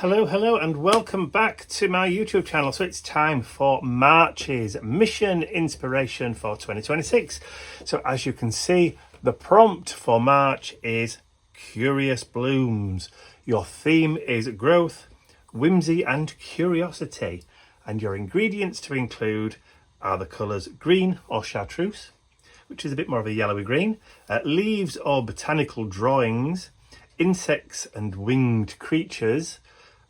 Hello and welcome back to my YouTube channel. So it's time for March's mission inspiration for 2026. So as you can see, the prompt for March is Curious Blooms. Your theme is growth, whimsy and curiosity. And your ingredients to include are the colours green or chartreuse, which is a bit more of a yellowy green, leaves or botanical drawings, insects and winged creatures,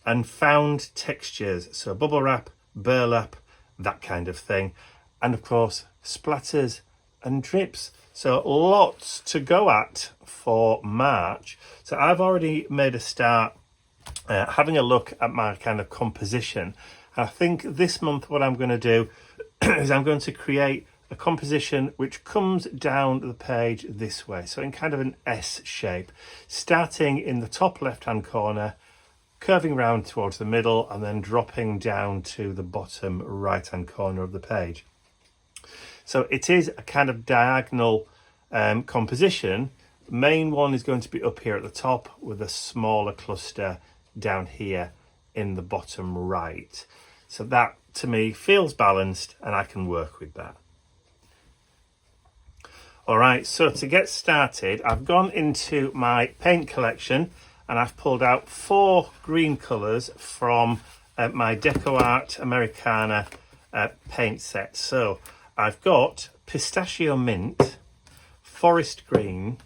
and found textures, so bubble wrap, burlap, that kind of thing, and of course splatters and drips. So lots to go at for March. So I've already made a start having a look at my kind of composition. I think this month what I'm going to do is I'm going to create a composition which comes down the page this way, so in kind of an S shape, starting in the top left hand corner, curving round towards the middle and then dropping down to the bottom right hand corner of the page. So it is a kind of diagonal composition. The main one is going to be up here at the top with a smaller cluster down here in the bottom right. So that to me feels balanced and I can work with that. All right, so to get started, I've gone into my paint collection and I've pulled out 4 green colours from my Deco Art Americana paint set. So I've got pistachio mint, forest green,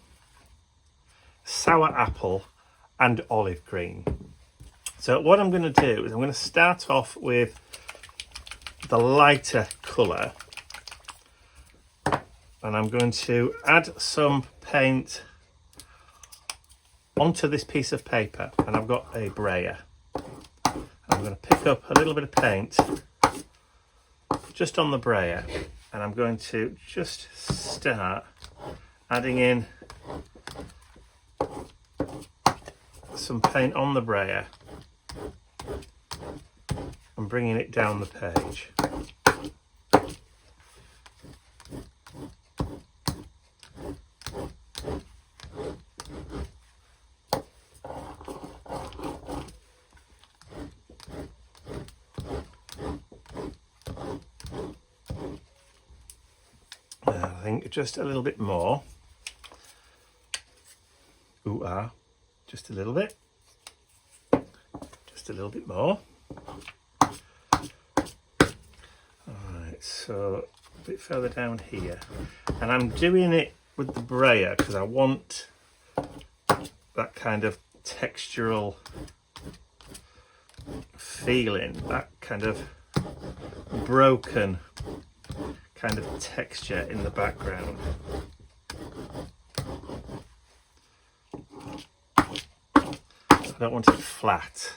sour apple and olive green. So what I'm going to do is I'm going to start off with the lighter colour and I'm going to add some paint onto this piece of paper, and I've got a brayer. I'm going to pick up a little bit of paint just on the brayer and I'm going to just start adding in some paint on the brayer and bringing it down the page. I think just a little bit more. Just a little bit. Just a little bit more. Alright, so a bit further down here. And I'm doing it with the brayer because I want that kind of textural feeling, that kind of broken kind of texture in the background. I don't want it flat.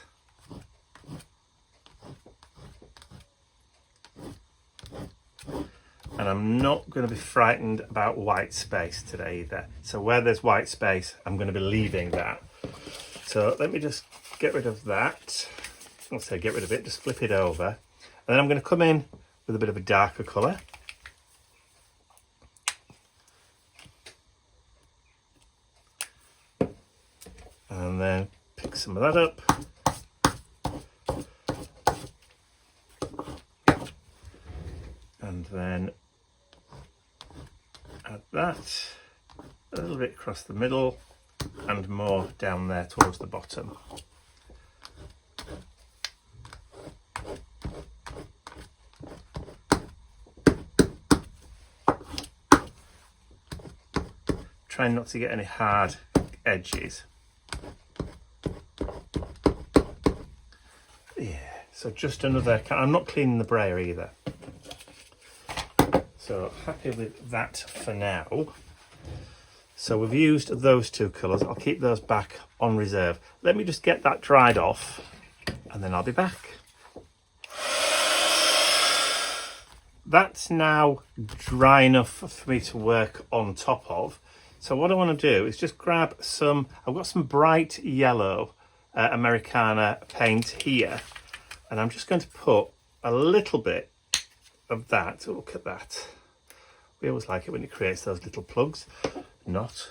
And I'm not going to be frightened about white space today either. So where there's white space, I'm going to be leaving that. So let me just get rid of that. I'll say get rid of it, just flip it over. And then I'm going to come in with a bit of a darker colour. And then pick some of that up. And then add that a little bit across the middle and more down there towards the bottom. Trying not to get any hard edges. So just another, I'm not cleaning the brayer either. So happy with that for now. So we've used those 2 colours. I'll keep those back on reserve. Let me just get that dried off and then I'll be back. That's now dry enough for me to work on top of. So what I want to do is just grab some, I've got some bright yellow Americana paint here. And I'm just going to put a little bit of that. Oh, look at that. We always like it when it creates those little plugs. Not.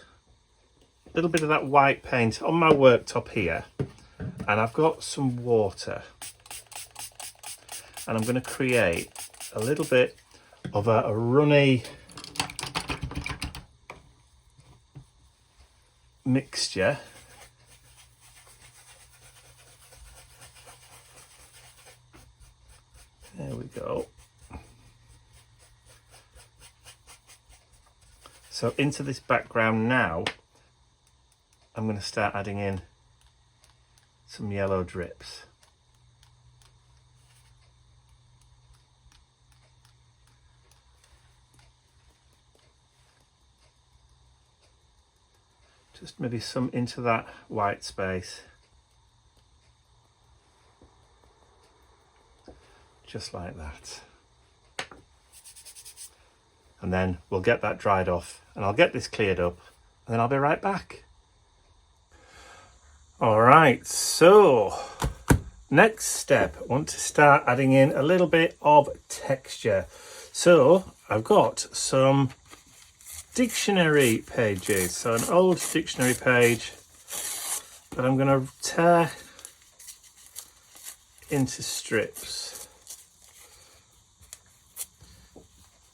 A little bit of that white paint on my worktop here. and I've got some water, and I'm going to create a little bit of a runny mixture. There we go. So into this background now, I'm going to start adding in some yellow drips. Just maybe some into that white space. Just like that. And then we'll get that dried off and I'll get this cleared up and then I'll be right back. All right, so next step, I want to start adding in a little bit of texture. So I've got some dictionary pages. So an old dictionary page that I'm going to tear into strips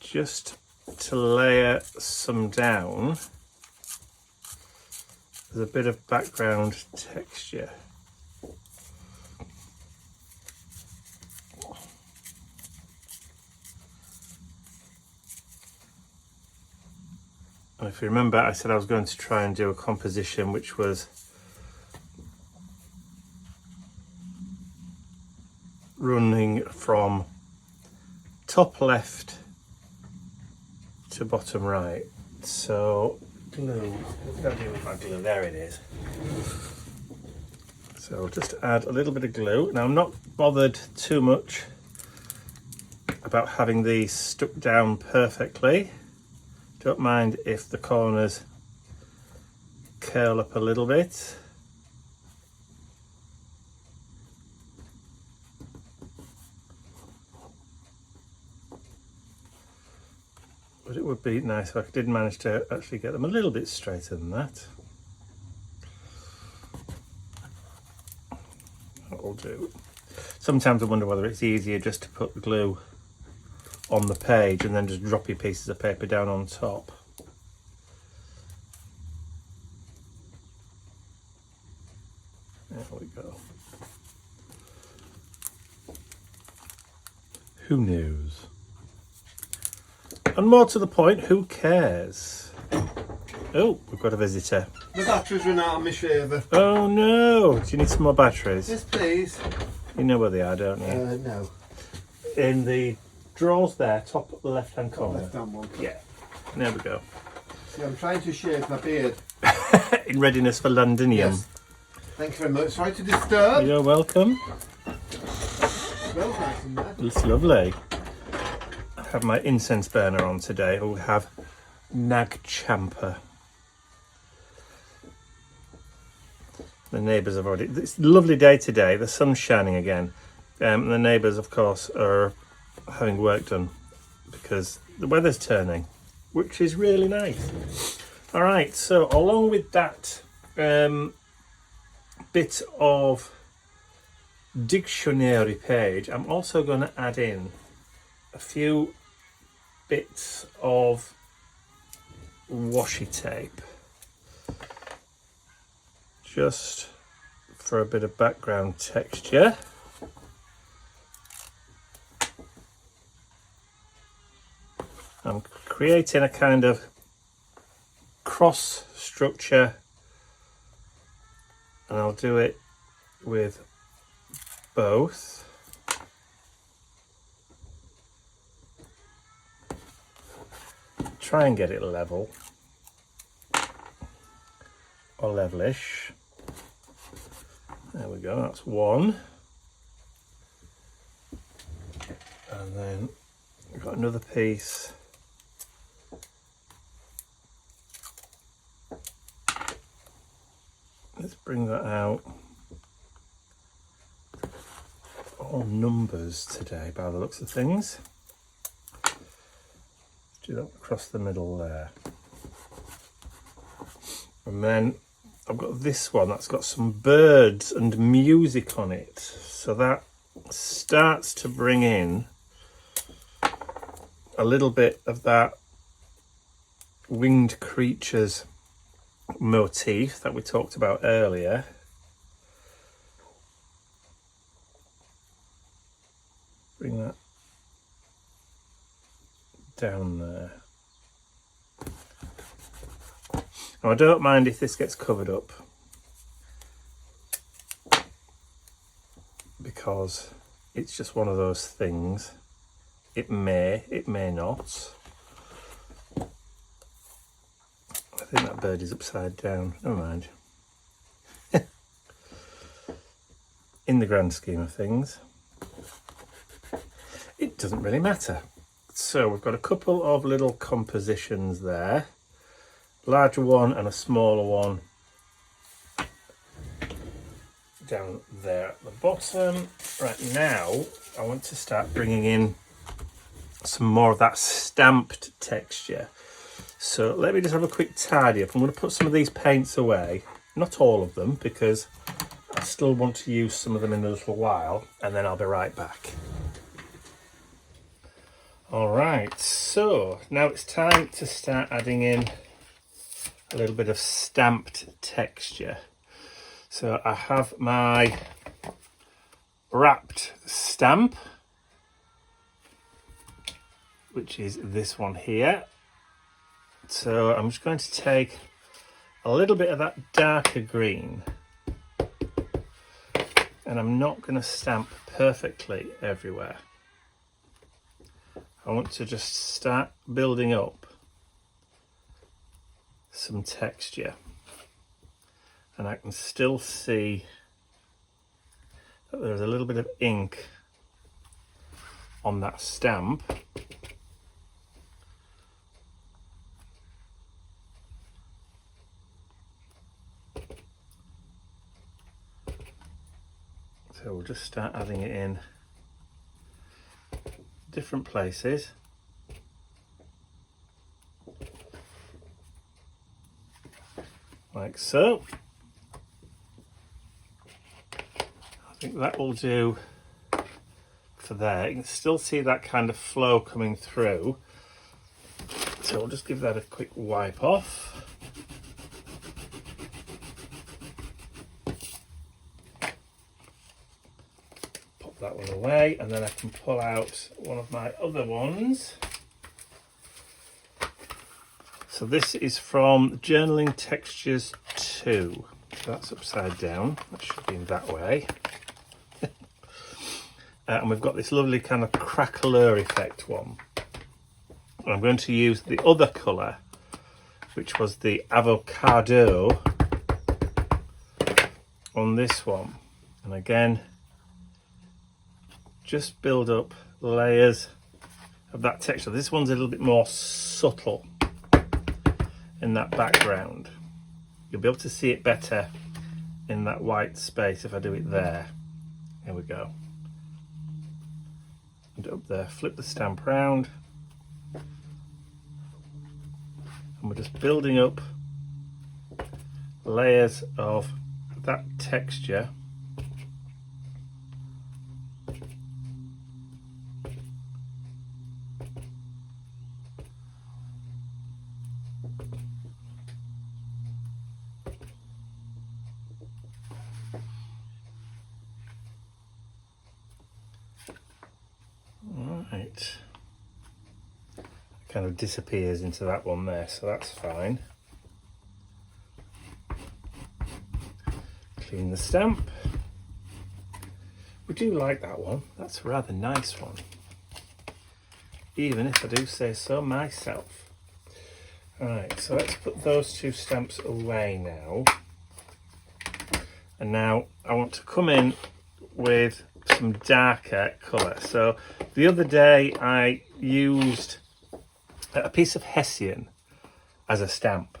just to layer some down. There's a bit of background texture. And if you remember, I said I was going to try and do a composition which was running from top left to bottom right. So glue, what did I do with my glue? There it is. So just add a little bit of glue. Now I'm not bothered too much about having these stuck down perfectly. Don't mind if the corners curl up a little bit. But it would be nice if I did manage to actually get them a little bit straighter than that. That'll do. Sometimes I wonder whether it's easier just to put the glue on the page and then just drop your pieces of paper down on top. There we go. Who knows? And more to the point, who cares? Oh, we've got a visitor. The batteries run out on my shaver. Oh no! Do you need some more batteries? Yes, please. You know where they are, don't you? No. In the drawers there, top left hand corner. Left hand one. Yeah. There we go. See, I'm trying to shave my beard. In readiness for Londonium. Yes. Thank you very much. Sorry to disturb. You're welcome. Smells nice in there. It's lovely. I have my incense burner on today. We'll have Nag Champa. The neighbours have already... It's a lovely day today. The sun's shining again. The neighbours, of course, are having work done because the weather's turning, which is really nice. All right, so along with that bit of dictionary page, I'm also going to add in a few bits of washi tape, just for a bit of background texture. I'm creating a kind of cross structure, and I'll do it with both. Try and get it level or levelish. There we go, that's one. And then we've got another piece. Let's bring that out. All numbers today by the looks of things. Let's do that across the middle there. And then I've got this one that's got some birds and music on it. So that starts to bring in a little bit of that winged creatures motif that we talked about earlier. Bring that down there. Now I don't mind if this gets covered up, because it's just one of those things. It may not. I think that bird is upside down. Never mind. In the grand scheme of things, it doesn't really matter. So we've got a couple of little compositions there. Larger one and a smaller one down there at the bottom. Right, now I want to start bringing in some more of that stamped texture. So let me just have a quick tidy up. I'm going to put some of these paints away, not all of them, because I still want to use some of them in a little while, and then I'll be right back. All right, so now it's time to start adding in a little bit of stamped texture. So I have my wrapped stamp, which is this one here. So I'm just going to take a little bit of that darker green, and I'm not going to stamp perfectly everywhere. I want to just start building up some texture, and I can still see that there's a little bit of ink on that stamp. So we'll just start adding it in different places. Like so. I think that will do for there. You can still see that kind of flow coming through. So we'll just give that a quick wipe off. Pop that one away, and then I can pull out one of my other ones. So this is from Journaling Textures 2. So that's upside down. That should be in that way. And we've got this lovely kind of crackler effect one. And I'm going to use the other colour, which was the avocado, on this one. And again, just build up layers of that texture. This one's a little bit more subtle in that background. You'll be able to see it better in that white space if I do it there. Here we go. And up there, flip the stamp round, and we're just building up layers of that texture. Right, kind of disappears into that one there, so that's fine. Clean the stamp. We do like that one. That's a rather nice one, even if I do say so myself. Right, so let's put those two stamps away now. And now I want to come in with some darker colour. So the other day I used a piece of Hessian as a stamp.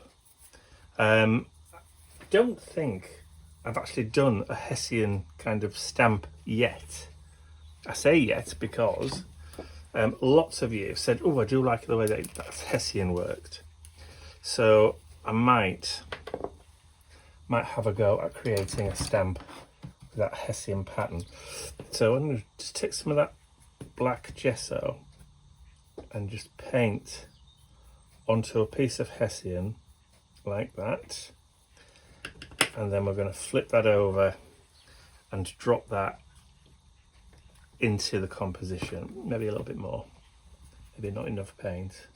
Don't think I've actually done a Hessian kind of stamp yet. I say yet because lots of you have said, oh, I do like the way that Hessian worked. So I might might have a go at creating a stamp with that Hessian pattern. So I'm going to just take some of that black gesso and just paint onto a piece of Hessian like that, and then we're going to flip that over and drop that into the composition. Maybe a little bit more, maybe not enough paint.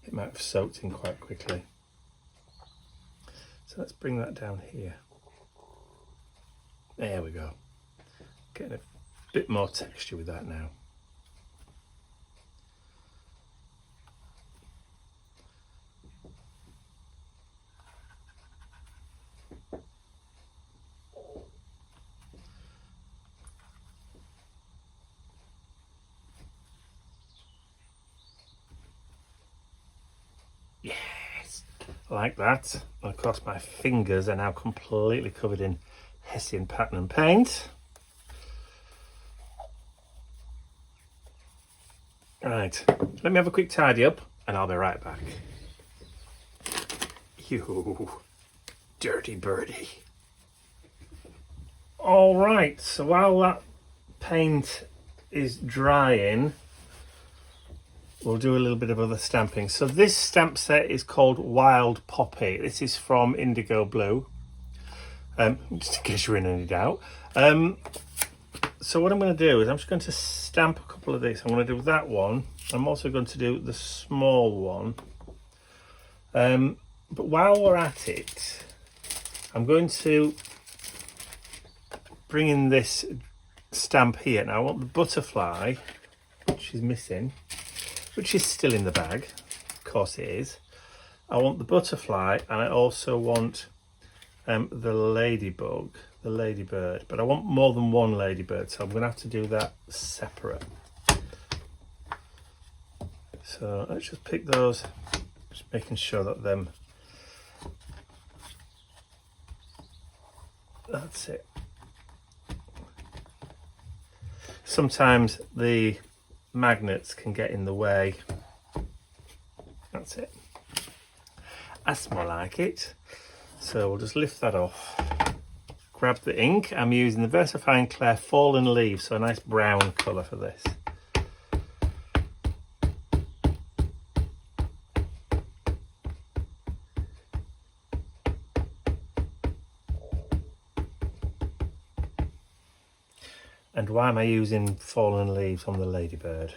It might have soaked in quite quickly. So let's bring that down here. There we go. Getting a bit more texture with that now. Yes, like that. And of course my fingers are now completely covered in Hessian pattern and paint. Right, let me have a quick tidy up and I'll be right back. You dirty birdie. All right, so while that paint is drying, we'll do a little bit of other stamping. So this stamp set is called Wild Poppy. This is from Indigo Blue, just in case you're in any doubt. So what I'm going to do is I'm just going to stamp a couple of these. I'm going to do that one. I'm also going to do the small one. But while we're at it, I'm going to bring in this stamp here. Now I want the butterfly, which is missing, which is still in the bag. Of course it is. I want the butterfly, and I also want the ladybug, the ladybird, but I want more than one ladybird, so I'm going to have to do that separate. So let's just pick those, just making sure that that's it. Sometimes the magnets can get in the way. That's it. That's more like it. So we'll just lift that off. Grab the ink. I'm using the VersaFine Clair Fallen Leaves, so a nice brown colour for this. And why am I using Fallen Leaves on the ladybird?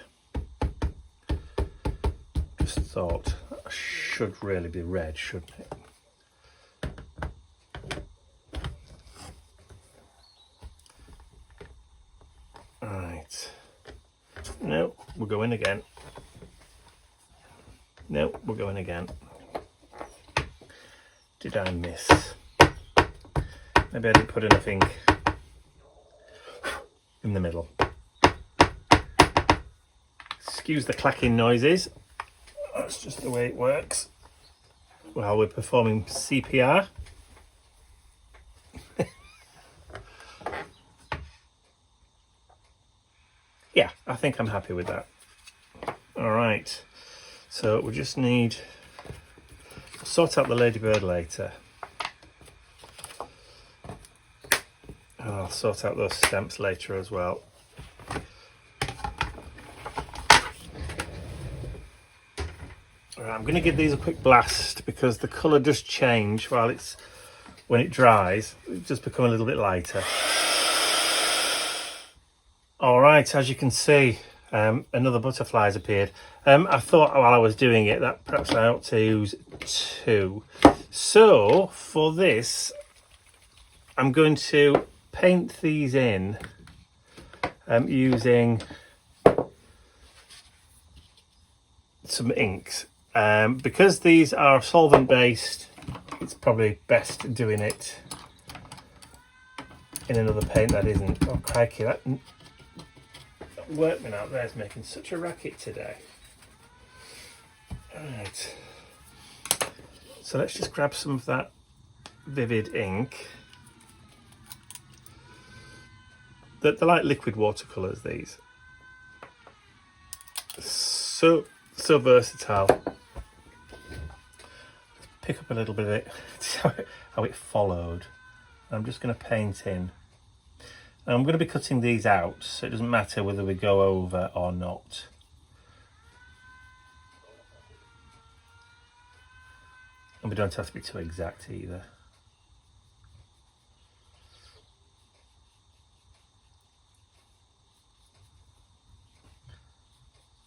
Just thought that should really be red, shouldn't it? Right. No, we're going again. No, we're going again. Did I miss? Maybe I didn't put enough ink in the middle. Excuse the clacking noises. That's just the way it works while we're performing CPR. Yeah, I think I'm happy with that. All right, so we just need to sort out the ladybird later. I'll sort out those stamps later as well. All right, I'm going to give these a quick blast because the colour does change when it dries. It just become a little bit lighter. All right, as you can see, another butterfly has appeared. I thought while I was doing it that perhaps I ought to use two. So for this, I'm going to paint these in using some inks. Because these are solvent based, it's probably best doing it in another paint that isn't. Oh crikey, that workman out there is making such a racket today. Right, so let's just grab some of that vivid ink. They're like liquid watercolours, these. So versatile. pick up a little bit of it, how it followed. I'm just going to paint in. And I'm going to be cutting these out, so it doesn't matter whether we go over or not. And we don't have to be too exact either.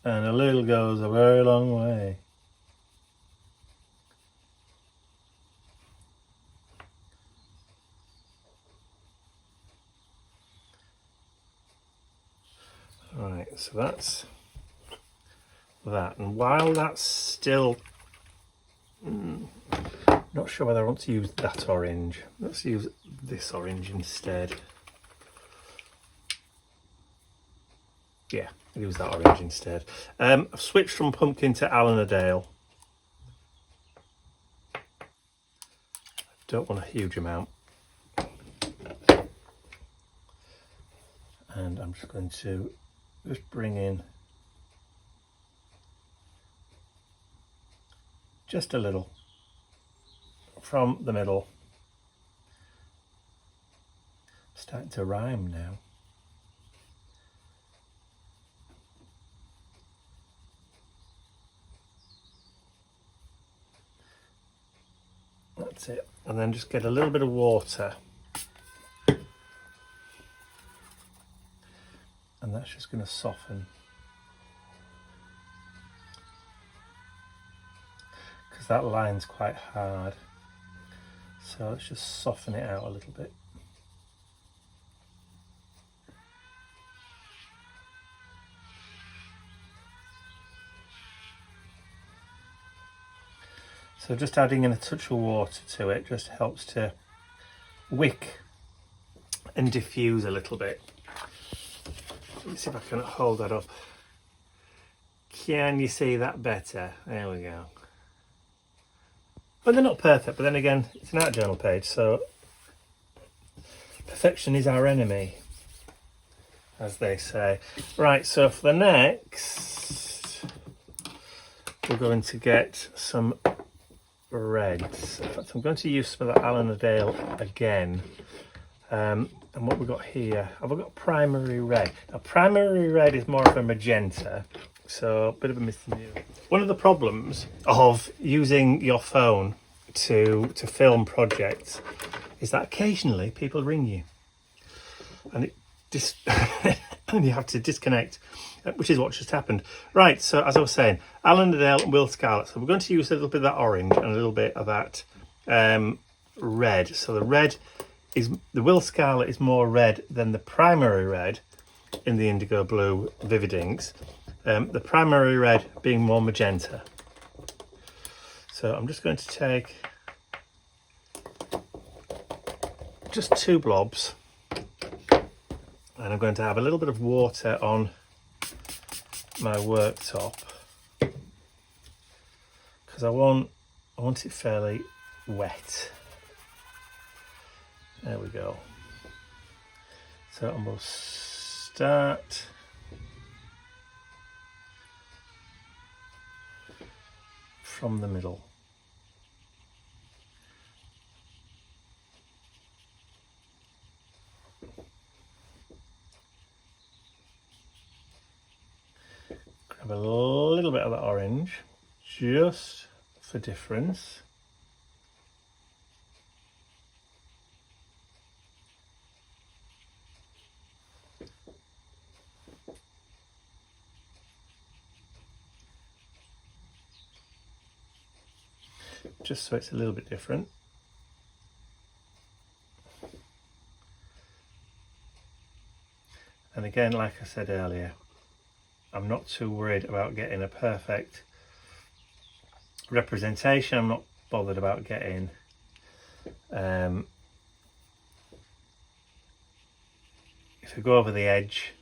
And a little goes a very long way. Right, so that's that. And while that's still, not sure whether I want to use that orange. Let's use this orange instead. Yeah, I'll use that orange instead. I've switched from pumpkin to Alanadale. Don't want a huge amount. And I'm just going to just bring in just a little from the middle. Starting to rhyme now. That's it. And then just get a little bit of water. And that's just going to soften. Because that line's quite hard. So let's just soften it out a little bit. So just adding in a touch of water to it just helps to wick and diffuse a little bit. Let me see if I can hold that up. Can you see that better? There we go. Well, they're not perfect, but then again, it's an art journal page, so perfection is our enemy, as they say. Right, so for the next, we're going to get some reds. In fact, I'm going to use some of that Alanadale again. And what we've got here, I've got primary red. Now, primary red is more of a magenta, so a bit of a missing view. One of the problems of using your phone to film projects is that occasionally people ring you, and and you have to disconnect, which is what just happened. Right, so as I was saying, Alanadale and Will Scarlet. So we're going to use a little bit of that orange and a little bit of that red. So the red is, the Will Scarlet is more red than the primary red in the indigo blue Vivid Inks. The primary red being more magenta. So I'm just going to take just 2 blobs, and I'm going to have a little bit of water on my worktop because I want it fairly wet. There we go. So I'm going to start from the middle. Grab a little bit of that orange just for difference. Just so it's a little bit different. And again, like I said earlier, I'm not too worried about getting a perfect representation. I'm not bothered about getting if I go over the edge,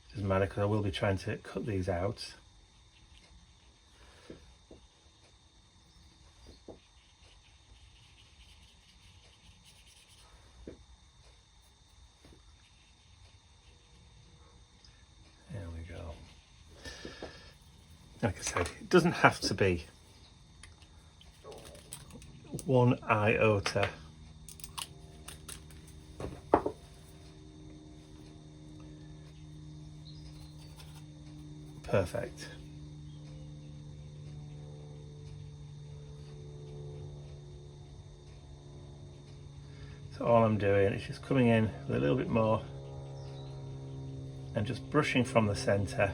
it doesn't matter because I will be trying to cut these out. Like I said, it doesn't have to be one iota. Perfect. So all I'm doing is just coming in with a little bit more and just brushing from the centre.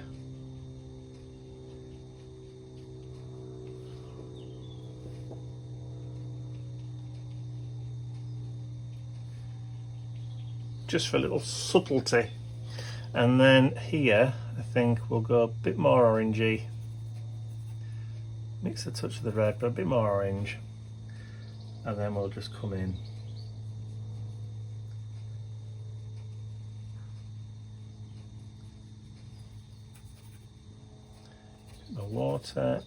Just for a little subtlety. And then here I think we'll go a bit more orangey. Mix a touch of the red, but a bit more orange. And then we'll just come in. The water.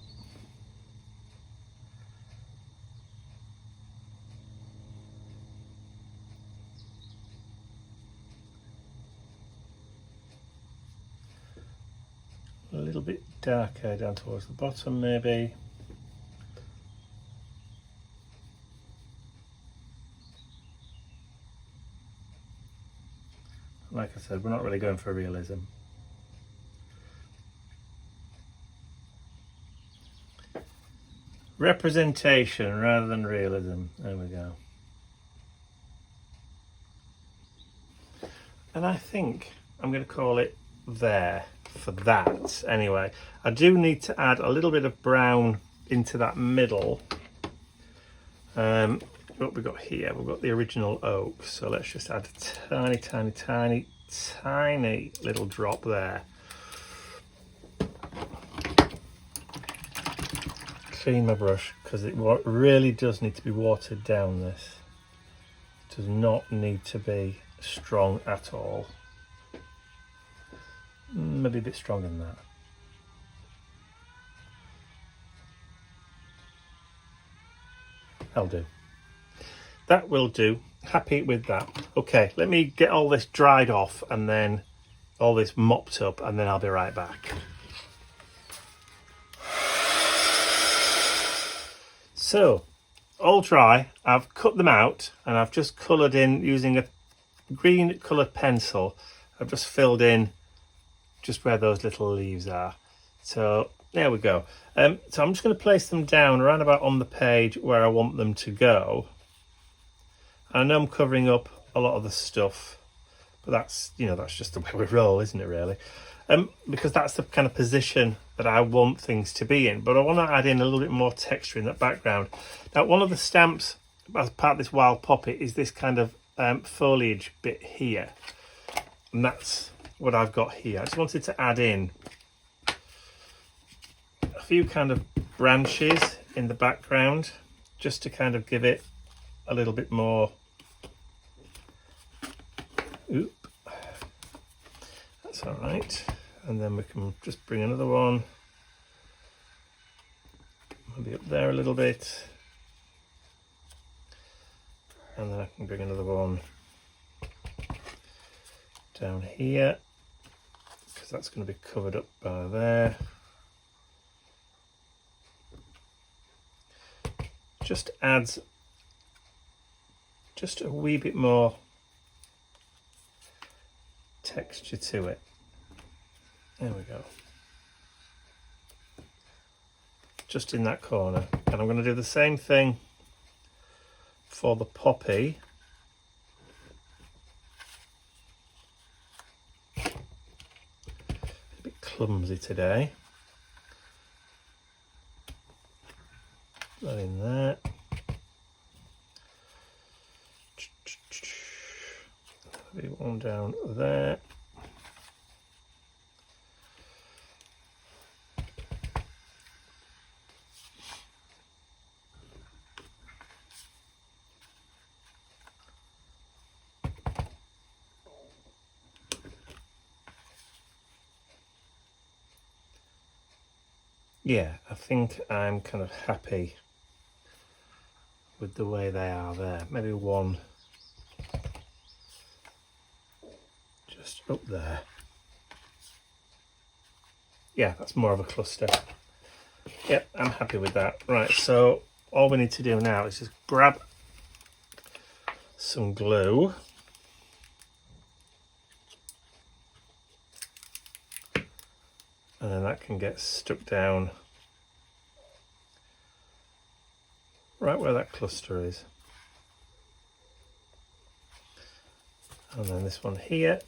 A little bit darker down towards the bottom maybe. Like I said, we're not really going for realism. Representation rather than realism. There we go. And I think I'm going to call it there for that. Anyway, I do need to add a little bit of brown into that middle. What we've got here, we've got the original oak. So let's just add a tiny little drop there. Clean my brush because it really does need to be watered down. This does not need to be strong at all. Maybe a bit stronger than that. That'll do. That will do. Happy with that. Okay, let me get all this dried off and then all this mopped up, and then I'll be right back. So, all dry, I've cut them out and I've just coloured in using a green coloured pencil. I've just filled in just where those little leaves are. So there we go. So I'm just going to place them down around about on the page where I want them to go. I know I'm covering up a lot of the stuff, but that's, you know, that's just the way we roll, isn't it really? Because that's the kind of position that I want things to be in, but I want to add in a little bit more texture in that background. Now, one of the stamps as part of this wild poppy is this kind of foliage bit here, and that's what I've got here. I just wanted to add in a few kind of branches in the background just to kind of give it a little bit more. Oop, that's all right. And then we can just bring another one, maybe up there a little bit, and then I can bring another one down here because that's going to be covered up by there. Just adds just a wee bit more texture to it. There we go. Just in that corner. And I'm going to do the same thing for the poppy. A bit clumsy today. That in there. Maybe one down there. Yeah, I think I'm kind of happy with the way they are there. Maybe one just up there. Yeah, that's more of a cluster. Yep, I'm happy with that. Right, so all we need to do now is just grab some glue. And then that can get stuck down right where that cluster is. And then this one here.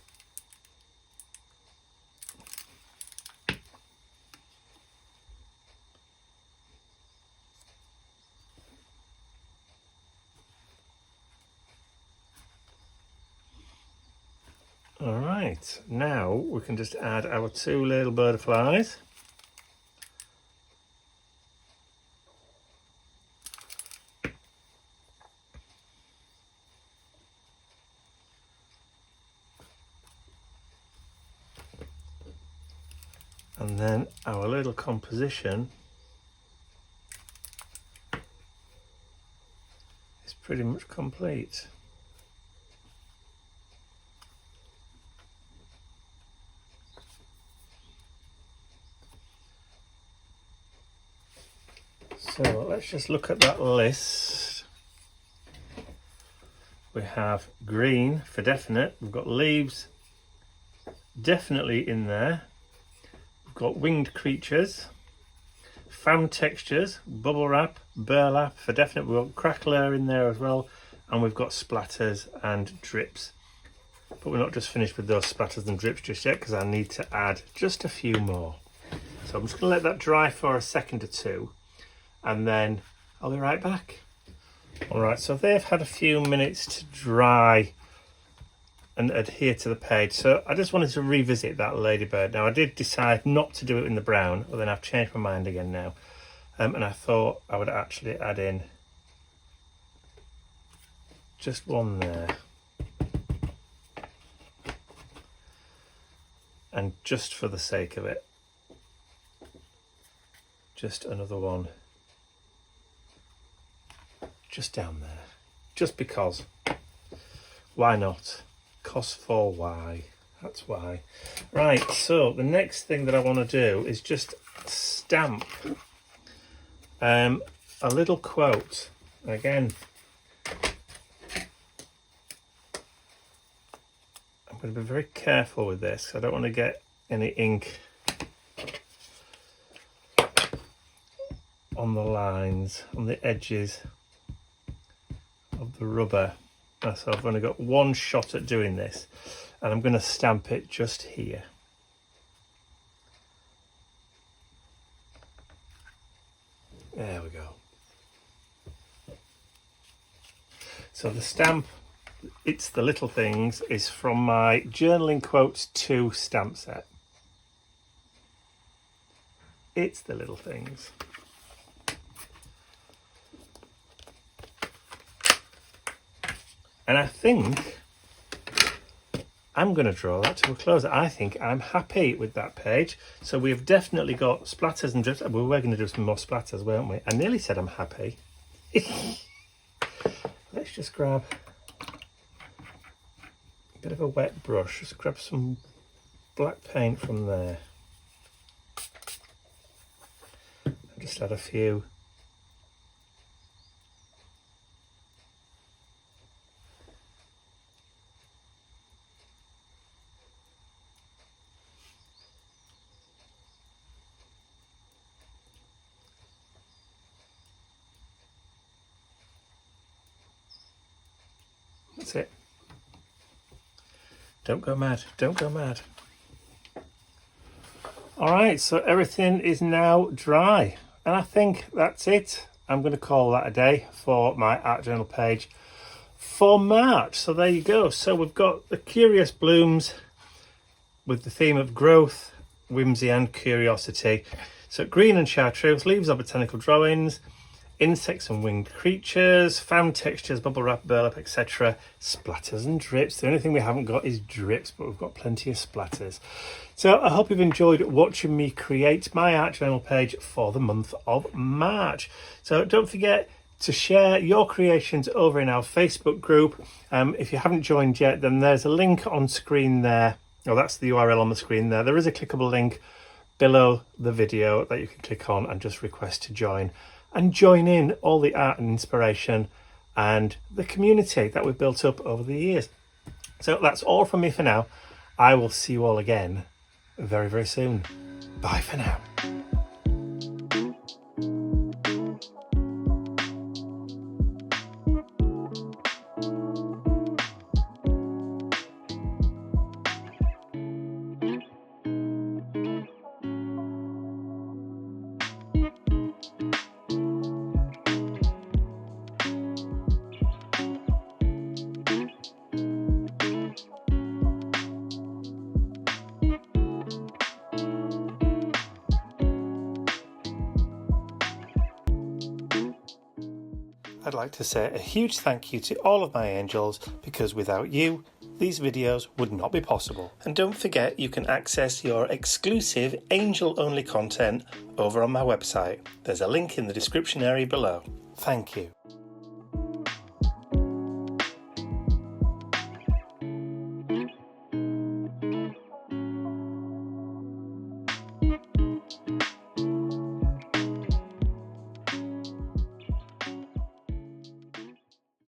All right, now we can just add our two little butterflies. And then our little composition is pretty much complete. So let's just look at that list. We have green for definite. We've got leaves definitely in there. We've got winged creatures, fan textures, bubble wrap, burlap for definite. We've got crackler in there as well. And we've got splatters and drips. But we're not just finished with those splatters and drips just yet because I need to add just a few more. So I'm just going to let that dry for a second or two. And then I'll be right back. All right, so they've had a few minutes to dry and adhere to the page. So I just wanted to revisit that ladybird. Now I did decide not to do it in the brown, but then I've changed my mind again now. And I thought I would actually add in just one there. And just for the sake of it, just another one. Just down there, just because. Why not? Cos for why, that's why. Right, so the next thing that I want to do is just stamp a little quote. Again, I'm going to be very careful with this. I don't want to get any ink on the lines, on the edges of the rubber. So I've only got one shot at doing this, and I'm going to stamp it just here. There we go. So the stamp, It's the Little Things, is from my Journaling Quotes 2 stamp set. It's the Little Things. And I think I'm going to draw that to a close. I think I'm happy with that page. So we've definitely got splatters and drips. Well, we're going to do some more splatters, weren't we? I nearly said I'm happy. Let's just grab a bit of a wet brush. Just grab some black paint from there. And just add a few. That's it. Don't go mad. Don't go mad. All right, so everything is now dry. And I think that's it. I'm going to call that a day for my art journal page for March. So there you go. So we've got the curious blooms with the theme of growth, whimsy and curiosity. So green and chartreuse, leaves are botanical drawings, insects and winged creatures, fan textures, bubble wrap, burlap, etc. Splatters and drips. The only thing we haven't got is drips, but we've got plenty of splatters. So I hope you've enjoyed watching me create my art journal page for the month of March. So don't forget to share your creations over in our Facebook group. If you haven't joined yet, then there's a link on screen there. Oh, that's the URL on the screen there. There is a clickable link below the video that you can click on and just request to join and join in all the art and inspiration and the community that we've built up over the years. So that's all from me for now. I will see you all again very, very soon. Bye for now. I'd like to say a huge thank you to all of my angels, because without you, these videos would not be possible. And don't forget, you can access your exclusive angel-only content over on my website. There's a link in the description area below. Thank you.